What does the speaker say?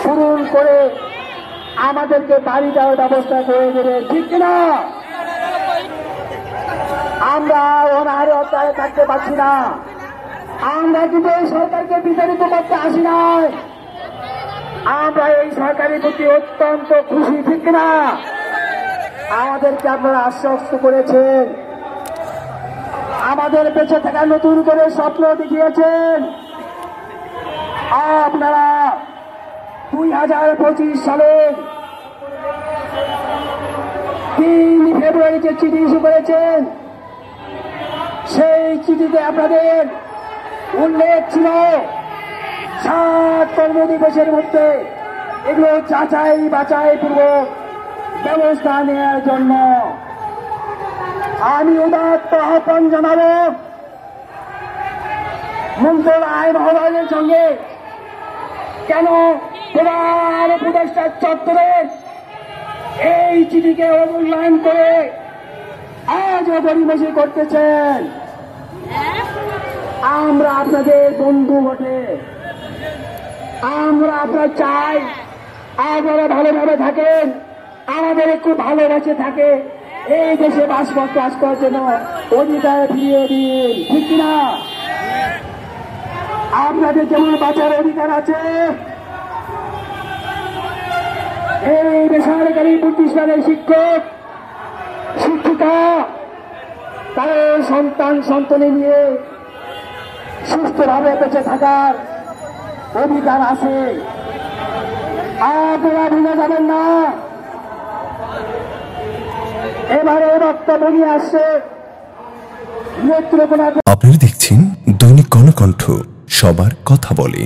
পূরণ করে আমাদেরকে বাড়ি দেওয়ার ব্যবস্থা করে দেবে, ঠিক কিনা? আমরা অনাহারে অত্যাচারে থাকতে পারছি না। আমরা কিন্তু এই সরকারকে বিতাড়িত করতে আসি নাই, আমরা এই সরকারের প্রতি অত্যন্ত খুশি, ঠিক না? আমাদেরকে আপনারা আশ্বস্ত করেছেন, আমাদের বেঁচে থাকা নতুন করে স্বপ্ন দেখিয়েছেন। আপনারা 2025 সালের 3 ফেব্রুয়ারি যে চিঠি ইস্যু করেছেন, সেই চিঠিতে আপনাদের উল্লেখ ছিল 7 কর্মদিবসের মধ্যে এগুলো যাচাই বাছাই পূর্বক ব্যবস্থা নেওয়ার জন্য। আমি উদাত্ত আহ্বান জানাবো মন্ত্রণালয় মহোদয়ের সঙ্গে, কেন প্রধান উপদেষ্টার চত্বরে এই চিঠিকে অবমূল্যায়ন করে আজও গড়িমসি করতেছেন? আমরা আপনাদের বন্ধু বটে, আমরা আপনার চাই আপনারা ভালোভাবে থাকেন, আমাদের একটু ভালোবাসে থাকে, এই দেশে বাস করার জন্য অধিকার ফিরিয়ে দিন, ঠিক কিনা? আপনাদের যেমন বাঁচার অধিকার আছে, এই বেসরকারি প্রতিষ্ঠানের শিক্ষক শিক্ষিকা তাদের সন্তান নিয়ে সুস্থভাবে বেঁচে থাকার অধিকার আছে, আপনারা ভুলে যাবেন না। এবারে বক্তব্য নিয়ে আসছে নেত্রকোনা। আপনারা দেখছেন দৈনিক গণকণ্ঠ, সবার কথা বলে।